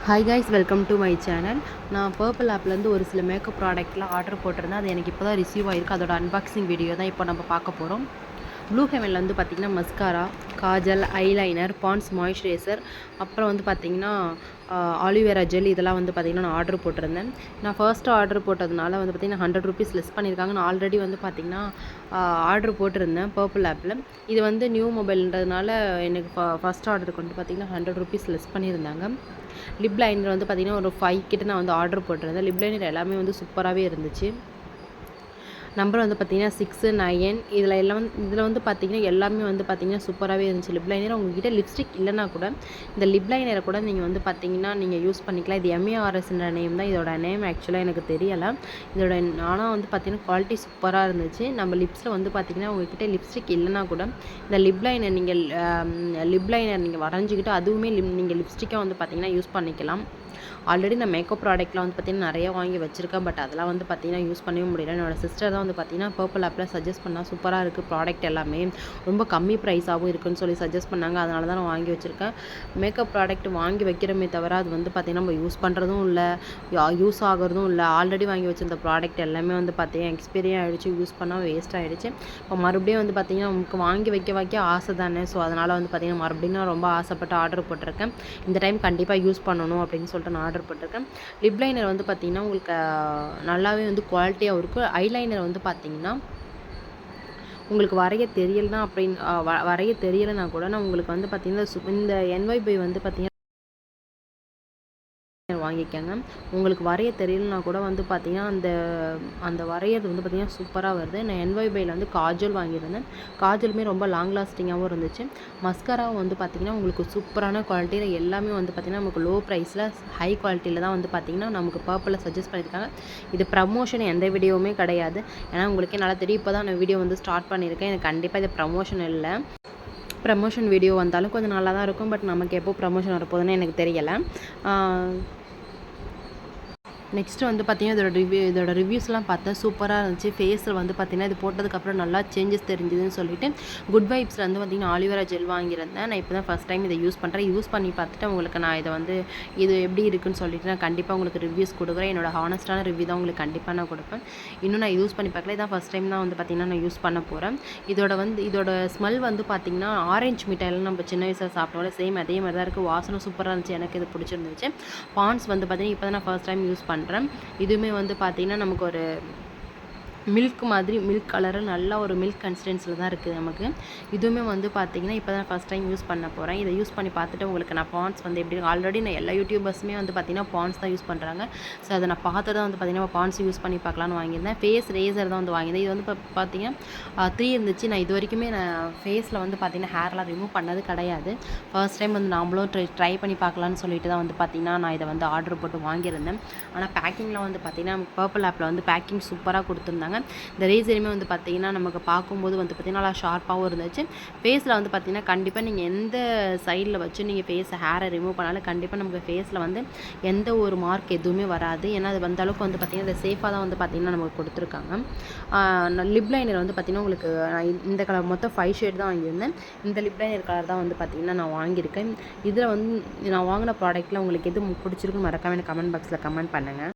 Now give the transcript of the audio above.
Hi guys, welcome to my channel. நான் purple ஆப்லேருந்து ஒரு சில மேக்கப் ப்ராடக்ட்லாம் ஆர்டர் போட்டிருந்தேன். அது எனக்கு இப்போ தான் ரிசீவ் ஆகிருக்கு. அதோட அன்பாக்சிங் வீடியோ தான் இப்போ நம்ம பார்க்க போகிறோம். ப்ளூ ஹெவனில் வந்து பார்த்திங்கன்னா mascara, kajal, eyeliner, Pond's moisturiser, அப்புறம் வந்து பார்த்திங்கன்னா ஆலிவேரா ஜெல் இதெல்லாம் வந்து பார்த்திங்கன்னா நான் ஆர்டர் போட்டிருந்தேன். நான் ஃபர்ஸ்ட்டு ஆர்டர் போட்டதுனால வந்து பார்த்திங்கன்னா ₹100 லெஸ் பண்ணியிருக்காங்க. நான் ஆல்ரெடி வந்து பார்த்திங்கன்னா ஆர்டர் போட்டிருந்தேன் பர்பிள் ஆப்பில். இது வந்து நியூ மொபைல்ன்றதுனால எனக்கு ஃபஸ்ட் ஆர்டருக்கு வந்து பார்த்திங்கன்னா ₹100 லெஸ் பண்ணியிருந்தாங்க. லிப் லைனர் வந்து பார்த்திங்கன்னா ஒரு 5 கிட்ட நான் வந்து ஆர்டர் போட்டிருந்தேன். லிப் லைனர் எல்லாமே வந்து சூப்பராகவே இருந்துச்சு. நம்பர் வந்து பார்த்திங்கன்னா 6, 9 இதில் வந்து பார்த்திங்கன்னா எல்லாமே வந்து பார்த்திங்கன்னா சூப்பராகவே இருந்துச்சு. லிப் லைனர் உங்கள்கிட்ட லிப்ஸ்டிக் இல்லைனா கூட இந்த லிப் லைனரை கூட நீங்கள் வந்து பார்த்திங்கன்னா நீங்கள் யூஸ் பண்ணிக்கலாம். இது MARSன்ற நேம் தான். இதோட நேம் ஆக்சுவலாக எனக்கு தெரியலை. இதோட ஆனால் வந்து பார்த்திங்கன்னா குவாலிட்டி சூப்பராக இருந்துச்சு. நம்ம லிப்ஸில் வந்து பார்த்திங்கன்னா உங்கள்கிட்ட லிப்ஸ்டிக் இல்லைனா கூட இந்த லிப் லைனர் நீங்கள் வரைஞ்சிக்கிட்டு அதுவுமே நீங்கள் லிப்ஸ்டிக்காக வந்து பார்த்திங்கன்னா யூஸ் பண்ணிக்கலாம். ஆல்ரெடி நான் மேக்கப் ப்ராடக்ட்லாம் வந்து பார்த்திங்கன்னா நிறைய வாங்கி வச்சுருக்கேன். பட் அதெல்லாம் வந்து பார்த்திங்கன்னா யூஸ் பண்ணவே முடியல. என்னோட சிஸ்டர் தான் வந்து பார்த்திங்கன்னா பர்பிள் ஆப்பில் சஜஸ்ட் பண்ணால் சூப்பராக இருக்குது ப்ராடக்ட் எல்லாமே, ரொம்ப கம்மி ப்ரைஸாகவும் இருக்குதுன்னு சொல்லி சஜஸ்ட் பண்ணாங்க. அதனால தான் நான் வாங்கி வச்சுருக்கேன். மேக்கப் ப்ராடக்ட் வாங்கி வைக்கிறமே தவிர அது வந்து பார்த்திங்கன்னா நம்ம யூஸ் பண்ணுறதும் இல்லை, யூஸ் ஆகிறதும் இல்லை. ஆல்ரெடி வாங்கி வச்சுருந்த ப்ராடக்ட் எல்லாமே வந்து பார்த்திங்கன்னா எக்ஸ்பீரி ஆகிடுச்சு, யூஸ் பண்ணால் வேஸ்ட் ஆகிடுச்சு. இப்போ மறுபடியும் வந்து பார்த்திங்கன்னா நமக்கு வாங்கி வைக்க ஆசை தானே. ஸோ அதனால் வந்து பார்த்திங்கன்னா மறுபடியும் நான் ரொம்ப ஆசைப்பட்டு ஆர்டர் போட்டிருக்கேன். இந்த டைம் கண்டிப்பாக யூஸ் பண்ணணும் அப்படின்னு சொல்லிட்டு நான் ஆர்டர் போட்டிருக்கேன். லிப் லைனர் வந்து பார்த்திங்கன்னா உங்களுக்கு நல்லாவே வந்து குவாலிட்டியாகவும் இருக்கும். ஐலைனர் வந்து பார்த்திங்கன்னா உங்களுக்கு வரைய தெரியலைன்னா கூட நான் உங்களுக்கு வந்து பார்த்திங்கன்னா இந்த NYBY வந்து பார்த்திங்கன்னா வாங்கிக்கோங்க. உங்களுக்கு வரைய தெரியலனா கூட வந்து பார்த்திங்கன்னா அந்த வரையறது வந்து பார்த்திங்கன்னா சூப்பராக வருது. நான் NYBYயில் வந்து காஜல் வாங்கியிருந்தேன். காஜலுமே ரொம்ப லாங் லாஸ்டிங்காகவும் இருந்துச்சு. மஸ்காராவும் வந்து பார்த்திங்கன்னா உங்களுக்கு சூப்பரான குவாலிட்டியில் எல்லாமே வந்து பார்த்திங்கன்னா நமக்கு லோ ப்ரைஸில் ஹை குவாலிட்டியில் தான் வந்து பார்த்திங்கன்னா நமக்கு பர்பிளில் சஜஸ்ட் பண்ணியிருக்காங்க. இது ப்ரமோஷன் எந்த வீடியோவுமே கிடையாது. ஏன்னா உங்களுக்கே நல்லா தெரியும். இப்போ தான் நான் வீடியோ வந்து ஸ்டார்ட் பண்ணியிருக்கேன். எனக்கு கண்டிப்பாக இது ப்ரமோஷன் இல்லை. ப்ரமோஷன் வீடியோ வந்தாலும் கொஞ்சம் நல்லா தான் இருக்கும். பட் நமக்கு எப்போ ப்ரமோஷன் வரப்போகுதுன்னு எனக்கு தெரியலை. நெக்ஸ்ட்டு வந்து பார்த்திங்கன்னா இதோட ரிவ்யூஸ்லாம் பார்த்தேன். சூப்பராக இருந்துச்சு. ஃபேஸில் வந்து பார்த்திங்கன்னா இது போட்டதுக்கப்புறம் நல்லா சேஞ்சஸ் தெரிஞ்சுதுன்னு சொல்லிட்டு குட் வைப்ஸில் வந்து பார்த்திங்கன்னா ஆலிவேரா ஜெல் வாங்கியிருந்தேன். நான் இப்போ தான் ஃபஸ்ட் டைம் இதை யூஸ் பண்ணுறேன். யூஸ் பண்ணி பார்த்துட்டு உங்களுக்கு நான் இதை வந்து இது எப்படி இருக்குன்னு சொல்லிட்டு நான் கண்டிப்பாக உங்களுக்கு ரிவ்யூஸ் கொடுக்குறேன். என்னோட ஹானஸ்ட்டான ரிவ்யூ தான் உங்களுக்கு கண்டிப்பாக நான் கொடுப்பேன். இன்னும் நான் யூஸ் பண்ணி பார்க்கல. இதான் ஃபஸ்ட் டைம் தான் வந்து பார்த்திங்கன்னா நான் யூஸ் பண்ண போகிறேன். இதோட ஸ்மெல் வந்து பார்த்திங்கன்னா ஆரஞ்சு மிட்டாயில் நம்ம சின்ன வயசில் சாப்பிட்டோம்ல சேம் அதே மாதிரி தான் இருக்குது. வாசனை சூப்பராக இருந்துச்சு. எனக்கு இது பிடிச்சிருந்துச்சு. பாண்ட்ஸ் வந்து பார்த்திங்கன்னா இப்போ தான் நான் ஃபஸ்ட் டைம் யூஸ் பண்ணுறேன். இதுவுமே வந்து பார்த்திங்கன்னா நமக்கு ஒரு மில்க் கலரு நல்லா ஒரு மில்க் கன்சிஸ்டன்சியில் தான் இருக்குது நமக்கு. இதுவுமே வந்து பார்த்திங்கன்னா இப்போ தான் ஃபஸ்ட் டைம் யூஸ் பண்ண போகிறேன். இதை யூஸ் பண்ணி பார்த்துட்டு உங்களுக்கு நான் பாண்ட்ஸ் வந்து எப்படி ஆல்ரெடி நான் எல்லா யூடியூபர்ஸுமே வந்து பார்த்திங்கன்னா பாண்ட்ஸ் தான் யூஸ் பண்ணுறாங்க. ஸோ அதை நான் பார்த்து தான் வந்து பார்த்திங்கன்னா பாண்ட்ஸ் யூஸ் பண்ணி பார்க்கலான்னு வாங்கியிருந்தேன். ஃபேஸ் ரேசர் தான் வந்து வாங்கியிருந்தேன். இது வந்து இப்போ பார்த்திங்கன்னா 3 இருந்துச்சு. நான் இது வரைக்குமே நான் ஃபேஸில் வந்து பார்த்திங்கன்னா ஹேர்லாம் ரிமூவ் பண்ணது கிடையாது. ஃபர்ஸ்ட் டைம் வந்து நாமளும் ட்ரை பண்ணி பார்க்கலான்னு சொல்லிட்டு தான் வந்து பார்த்திங்கன்னா நான் இதை வந்து ஆர்டர் போட்டு வாங்கியிருந்தேன். ஆனால் பேக்கிங்கில் வந்து பார்த்திங்கன்னா பர்பிள் ஆப்பில் வந்து பேக்கிங் சூப்பராக கொடுத்துருந்தாங்க. இந்த ரேசருமே வந்து பார்த்திங்கன்னா நமக்கு பார்க்கும்போது வந்து பார்த்திங்கன்னா நல்லா ஷார்ப்பாகவும் இருந்துச்சு. ஃபேஸில் வந்து பார்த்திங்கன்னா கண்டிப்பாக நீங்கள் எந்த சைடில் வச்சு நீங்கள் ஹேரை ரிமூவ் பண்ணாலும் கண்டிப்பாக நமக்கு ஃபேஸில் வந்து எந்த ஒரு மார்க் எதுவுமே வராது. ஏன்னா அது வந்த அளவுக்கு வந்து பார்த்திங்கன்னா இதை சேஃபாக தான் வந்து பார்த்திங்கன்னா நமக்கு கொடுத்துருக்காங்க. லிப் லைனர் வந்து பார்த்திங்கன்னா உங்களுக்கு இந்த கலர் மொத்தம் 5 ஷேட் தான் வாங்கியிருந்தேன். இந்த லிப் லைனர் கலர் தான் வந்து பார்த்திங்கன்னா நான் வாங்கியிருக்கேன். இதில் வந்து நான் வாங்கின ப்ராடக்ட்டில் உங்களுக்கு எது பிடிச்சிருக்குன்னு மறக்காம எனக்கு கமெண்ட் பாக்ஸில் கமெண்ட் பண்ணுங்கள்.